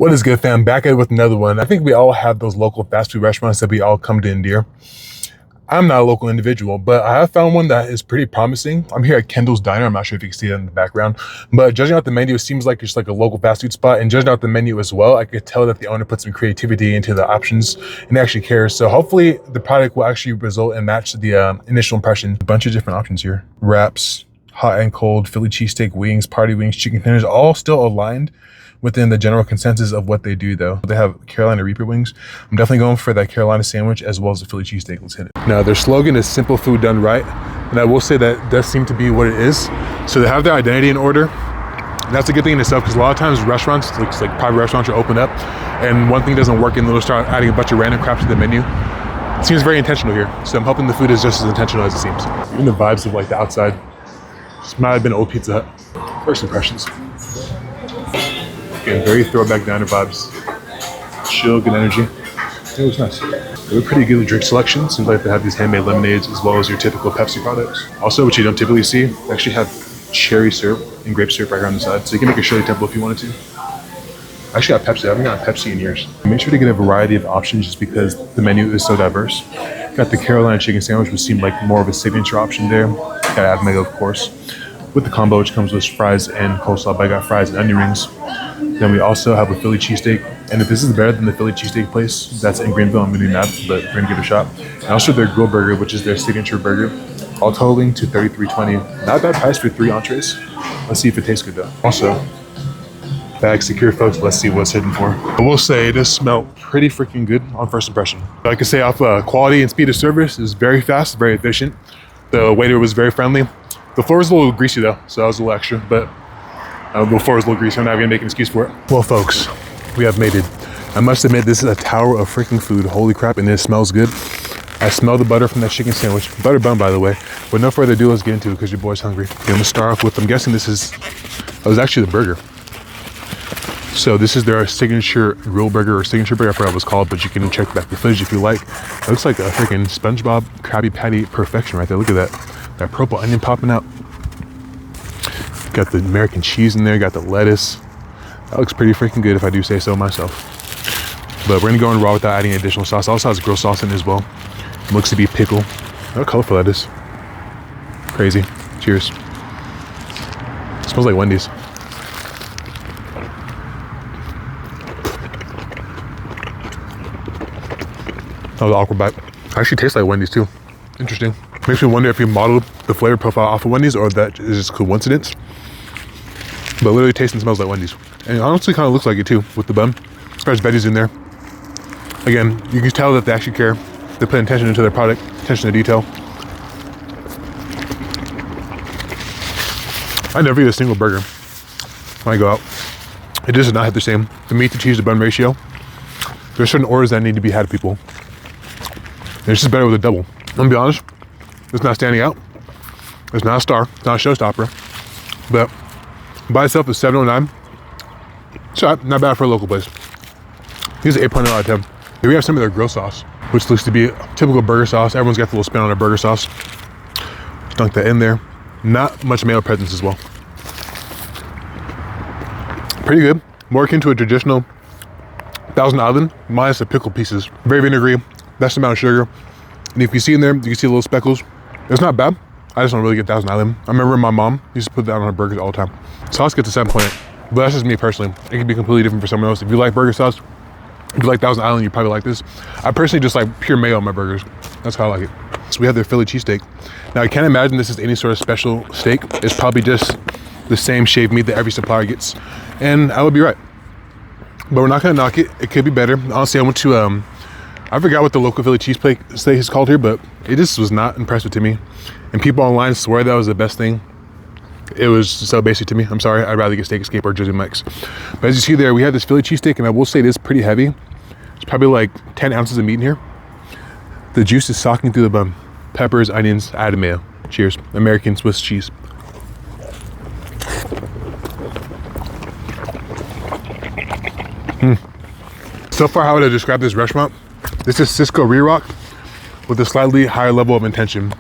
What is good, fam? Back at it with another one. I think we all have those local fast food restaurants that we all come to endear. I'm not a local individual, but I have found one that is pretty promising. I'm here at Kendall's Diner. I'm not sure if you can see that in the background, but judging out the menu, it seems like it's like a local fast food spot. And judging out the menu as well, I could tell that the owner put some creativity into the options and actually cares. So hopefully the product will actually result and match the initial impression. A bunch of different options here. Wraps, hot and cold, Philly cheesesteak wings, party wings, chicken tenders, all still aligned within the general consensus of what they do though. They have Carolina Reaper wings. I'm definitely going for that Carolina sandwich as well as the Philly cheesesteak. Let's hit it. Now their slogan is simple food done right. And I will say that does seem to be what it is. So they have their identity in order. And that's a good thing in itself because a lot of times restaurants, like private restaurants are open up and one thing doesn't work and they'll start adding a bunch of random crap to the menu. It seems very intentional here. So I'm hoping the food is just as intentional as it seems. Even the vibes of like the outside. This might have been old Pizza Hut. First impressions. Again, very throwback diner vibes. Chill, good energy. It looks nice. They have a pretty good drink selection. Seems like they have these handmade lemonades as well as your typical Pepsi products. Also, which you don't typically see, they actually have cherry syrup and grape syrup right here on the side. So you can make a Shirley Temple if you wanted to. I actually got Pepsi. I haven't gotten Pepsi in years. Make sure to get a variety of options just because the menu is so diverse. Got the Carolina chicken sandwich, which seemed like more of a signature option there. Gotta add mayo, of course. With the combo, which comes with fries and coleslaw, but I got fries and onion rings. Then we also have a Philly cheesesteak. And if this is better than the Philly cheesesteak place that's in Greenville, I'm gonna be mad, but we're gonna give it a shot. And also their grill burger, which is their signature burger, all totaling to $33.20. Not a bad price for 3 entrees. Let's see if it tastes good though. Also, bag secure, folks. Let's see what's hidden for. I will say this smelled pretty freaking good on first impression. I can say off quality and speed of service is very fast, very efficient. The waiter was very friendly. The floor was a little greasy though, so that was a little extra, but the floor was a little greasy. I'm not gonna make an excuse for it. Well, folks, we have made it. I must admit, this is a tower of freaking food. Holy crap, and it smells good. I smell the butter from that chicken sandwich. Butter bun, by the way. But no further ado, let's get into it because your boy's hungry. Okay, I'm gonna start off with, I'm guessing this is, it was actually the burger. So this is their signature grill burger or signature burger, I forgot what it's called, but you can check back the footage if you like. It looks like a freaking SpongeBob Krabby Patty perfection right there. Look at that. That purple onion popping out. Got the American cheese in there, got the lettuce. That looks pretty freaking good if I do say so myself. But we're gonna go in raw without adding additional sauce. It also has grill sauce in it as well. It looks to be pickle. Look how colorful that is. Crazy. Cheers. It smells like Wendy's. That was an awkward bite. Actually tastes like Wendy's too. Interesting. Makes me wonder if you modeled the flavor profile off of Wendy's or if that is just coincidence. But literally tastes and smells like Wendy's. And it honestly kind of looks like it too with the bun. There's veggies in there. Again, you can tell that they actually care. They put attention into their product, attention to detail. I never eat a single burger when I go out. It just does not hit the same. The meat to cheese to bun ratio. There's certain orders that need to be had, people. And it's just better with a double. I'm gonna be honest, it's not standing out. It's not a star, it's not a showstopper. But by itself is 7.09. So not bad for a local place. Here's an 8.0 out of 10. Here we have some of their grill sauce, which looks to be a typical burger sauce. Everyone's got the little spin on their burger sauce. Dunk that in there. Not much mayo presence as well. Pretty good. More akin to a traditional Thousand Island, minus the pickle pieces. Very vinegary, best amount of sugar. And if you see in there, you can see the little speckles. It's not bad. I just don't really get Thousand Island. I remember my mom used to put that on her burgers all the time. Sauce gets a 7.8, but that's just me personally. It can be completely different for someone else. If you like burger sauce, if you like Thousand Island, you probably like this. I personally just like pure mayo on my burgers. That's how I like it. So we have their Philly cheesesteak. Now I can't imagine this is any sort of special steak. It's probably just the same shaved meat that every supplier gets. And I would be right. But we're not gonna knock it. It could be better. Honestly, I went to, I forgot what the local Philly cheesesteak is called here, but it just was not impressive to me. And people online swear that was the best thing. It was so basic to me. I'm sorry, I'd rather get Steak Escape or Jersey Mike's. But as you see there, we have this Philly cheesesteak, and I will say it is pretty heavy. It's probably like 10 ounces of meat in here. The juice is soaking through the bun. Peppers, onions, added mayo. Cheers. American Swiss cheese. So far, how would I describe this restaurant? This is Cisco Re-Rock with a slightly higher level of intention.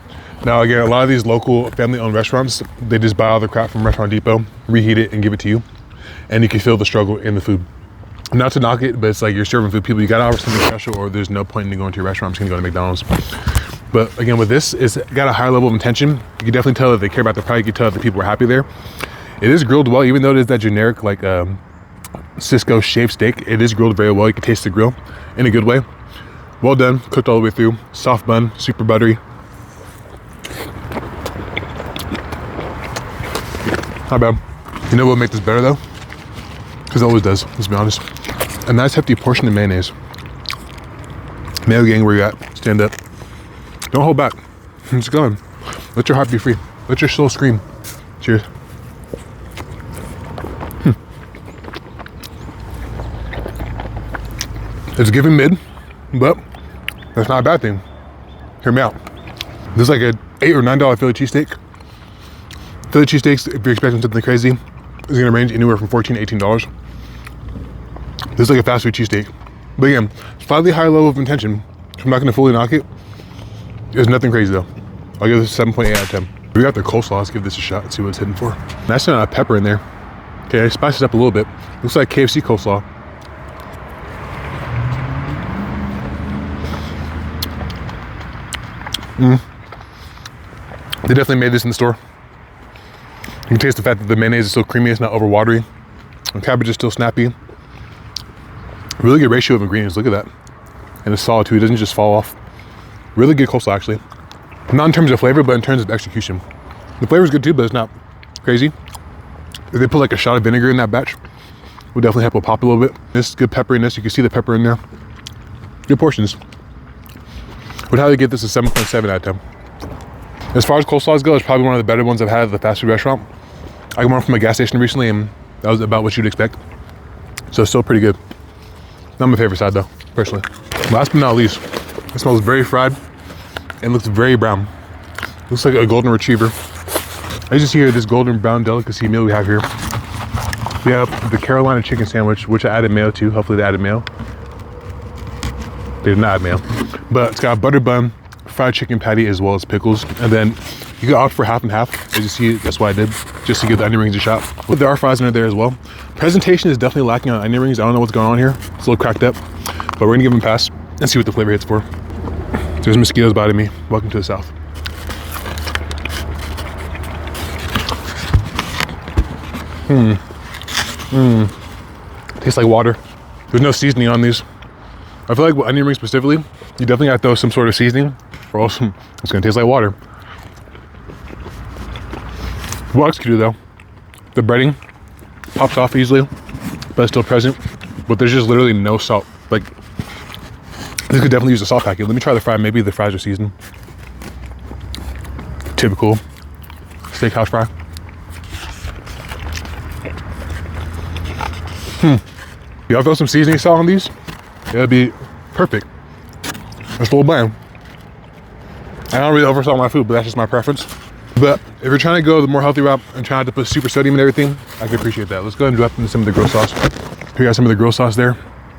Now again, a lot of these local family-owned restaurants, they just buy all the crap from Restaurant Depot, reheat it, and give it to you. And you can feel the struggle in the food. Not to knock it, but it's like you're serving food people. You gotta offer something special, or there's no point in going to your restaurant. I'm just gonna go to McDonald's. But again, with this, it's got a higher level of intention. You can definitely tell that they care about the product. You can tell that the people are happy there. It is grilled well, even though it is that generic like Cisco shaved steak. It is grilled very well. You can taste the grill in a good way. Well done, cooked all the way through. Soft bun, super buttery. Not bad. You know what would make this better though? Because it always does, let's be honest. A nice hefty portion of mayonnaise. Mayo gang, where you at? Stand up. Don't hold back. Just go on. Let your heart be free. Let your soul scream. Cheers. It's giving mid, but that's not a bad thing. Hear me out. This is like a $8 or $9 Philly cheesesteak. Philly cheesesteaks, if you're expecting something crazy, is gonna range anywhere from $14 to $18. This is like a fast food cheesesteak. But again, slightly higher level of intention. I'm not gonna fully knock it. It's nothing crazy though. I'll give this a 7.8 out of 10. We got the coleslaw, let's give this a shot and see what it's hitting for. Nice amount of pepper in there. Okay, I spiced it up a little bit. Looks like KFC coleslaw. They definitely made this in the store. You can taste the fact that the mayonnaise is still creamy, it's not over watery. The cabbage is still snappy. Really good ratio of ingredients, look at that. And it's solid too, it doesn't just fall off. Really good coleslaw actually. Not in terms of flavor, but in terms of execution. The flavor is good too, but it's not crazy. If they put like a shot of vinegar in that batch, would definitely help it pop a little bit. This good pepperiness, you can see the pepper in there. Good portions. Would highly give this a 7.7 out of 10. As far as coleslaws go, it's probably one of the better ones I've had at the fast food restaurant. I got one from a gas station recently and that was about what you'd expect. So it's still pretty good. Not my favorite side though, personally. Last but not least, it smells very fried and looks very brown. Looks like a golden retriever. As you see here, this golden brown delicacy meal we have here. We have the Carolina chicken sandwich, which I added mayo to. Hopefully they added mayo. They did not add mayo. But it's got a butter bun, fried chicken patty, as well as pickles. And then you can opt for half and half. As you see, that's what I did, just to give the onion rings a shot. But there are fries in there as well. Presentation is definitely lacking on onion rings. I don't know what's going on here. It's a little cracked up, but we're gonna give them a pass and see what the flavor hits for. There's mosquitoes biting me. Welcome to the South. Tastes like water. There's no seasoning on these. I feel like with onion rings specifically, you definitely gotta throw some sort of seasoning or else it's gonna taste like water. Well executed though. The breading pops off easily, but it's still present. But there's just literally no salt. Like, this could definitely use a salt packet. Let me try the fry. Maybe the fries are seasoned. Typical steakhouse fry. Y'all throw some seasoning salt on these? It'll be perfect. It's a little bland. I don't really oversalt my food, but that's just my preference. But if you're trying to go the more healthy route and trying to put super sodium and everything, I can appreciate that. Let's go ahead and drop into some of the grill sauce. Here you got some of the grill sauce there.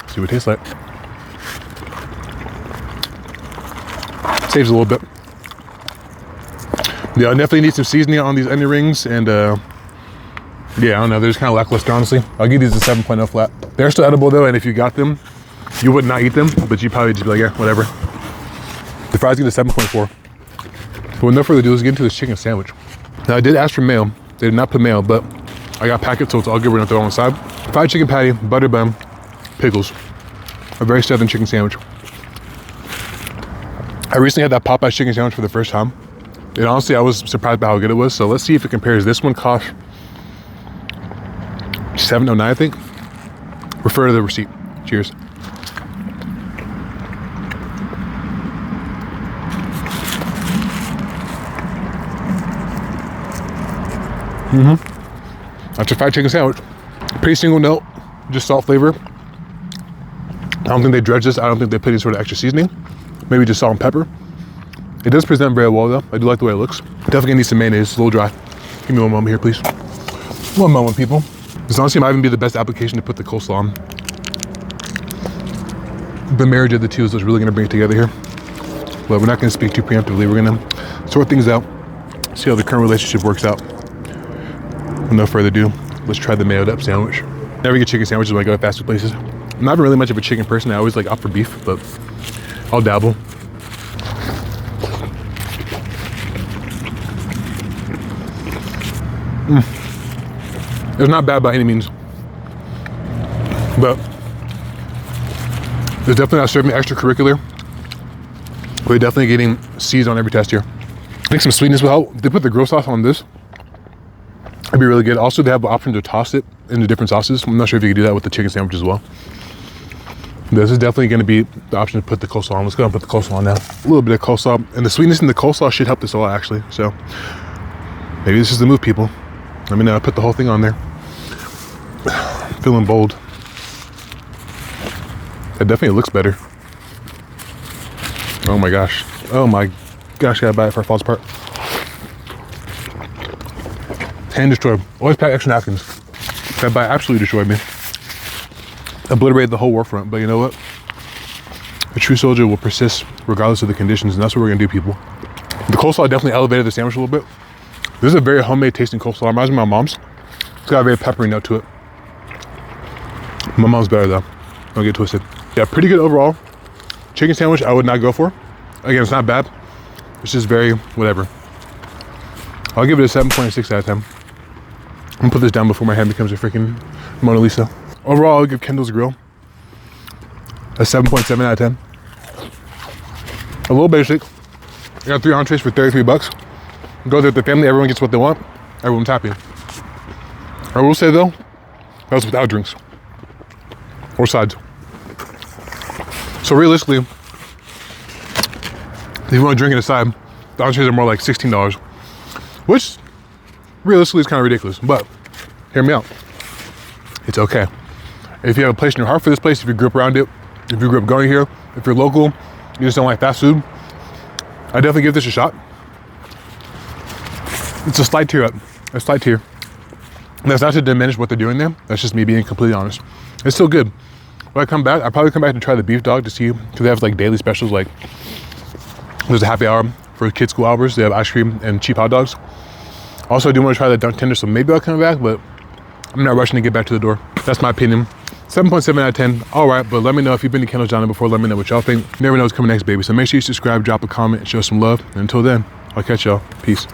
See what it tastes like. Saves a little bit. Yeah, I definitely need some seasoning on these onion rings, and yeah, I don't know, they're just kind of lackluster, honestly. I'll give these a 7.0 flat. They're still edible though, and if you got them, you would not eat them, but you'd probably just be like, yeah, whatever. The fries get a 7.4. But with no further ado, let's get into this chicken sandwich. Now, I did ask for mayo. They did not put mayo, but I got packets, so it's all good. We're gonna throw it on the side. Fried chicken patty, butter bun, pickles. A very southern chicken sandwich. I recently had that Popeye's chicken sandwich for the first time. And honestly, I was surprised by how good it was. So let's see if it compares. This one cost $7.09, I think. Refer to the receipt. Cheers. That's a fried chicken sandwich. Pretty single note, just salt flavor. I don't think they dredged this. I don't think they put any sort of extra seasoning. Maybe just salt and pepper. It does present very well though. I do like the way it looks. Definitely need some mayonnaise. It's a little dry. Give me one moment here, please. One moment, people. This honestly might even be the best application to put the coleslaw on. The marriage of the two is what's really gonna bring it together here. But we're not gonna speak too preemptively. We're gonna sort things out, see how the current relationship works out. With no further ado, let's try the mayoed up sandwich. Never get chicken sandwiches when I go to fast food places. I'm not really much of a chicken person. I always like opt for beef, but I'll dabble. It's not bad by any means, but it's definitely not serving extracurricular. We're definitely getting C's on every test here. I think some sweetness will help. They put the grill sauce on this. It'd be really good. Also, they have the option to toss it into different sauces. I'm not sure if you can do that with the chicken sandwich as well. This is definitely going to be the option to put the coleslaw on. Let's go and put the coleslaw on now. A little bit of coleslaw, and the sweetness in the coleslaw should help this a lot, actually. So maybe this is the move, people. Let me know. I put the whole thing on there. Feeling bold. It definitely looks better. Oh my gosh. Oh my gosh, I gotta buy it before it falls apart. Hand destroyed. Always pack extra napkins. That bite absolutely destroyed me. Obliterated the whole war front, but you know what? A true soldier will persist regardless of the conditions, and that's what we're gonna do, people. The coleslaw definitely elevated the sandwich a little bit. This is a very homemade tasting coleslaw. It reminds me of my mom's. It's got a very peppery note to it. My mom's better though. Don't get twisted. Yeah, pretty good overall. Chicken sandwich I would not go for. Again, it's not bad. It's just very whatever. I'll give it a 7.6 out of 10. I'm gonna put this down before my hand becomes a freaking Mona Lisa. Overall, I'll give Kendall's Grill a 7.7 out of 10. A little basic. I got 3 entrees for 33 bucks. Goes with the family, everyone gets what they want. Everyone's happy. I will say though, that was without drinks. Or sides. So realistically, if you want to drink it aside, the entrees are more like $16, which realistically is kind of ridiculous, but hear me out. It's okay. If you have a place in your heart for this place, if you grew up around it, if you grew up going here, if you're local, you just don't like fast food, I definitely give this a shot. It's a slight tear up, a slight tear. And that's not to diminish what they're doing there. That's just me being completely honest. It's still good. When I come back, I'll probably come back to try the beef dog to see, because they have like daily specials, like there's a happy hour for kids' school hours. They have ice cream and cheap hot dogs. Also, I do want to try the dunk tender, so maybe I'll come back, but I'm not rushing to get back to the door. That's my opinion. 7.7 out of 10. All right, but let me know if you've been to Kendall's Diner before. Let me know what y'all think. You never know what's coming next, baby. So make sure you subscribe, drop a comment, and show some love. And until then, I'll catch y'all. Peace.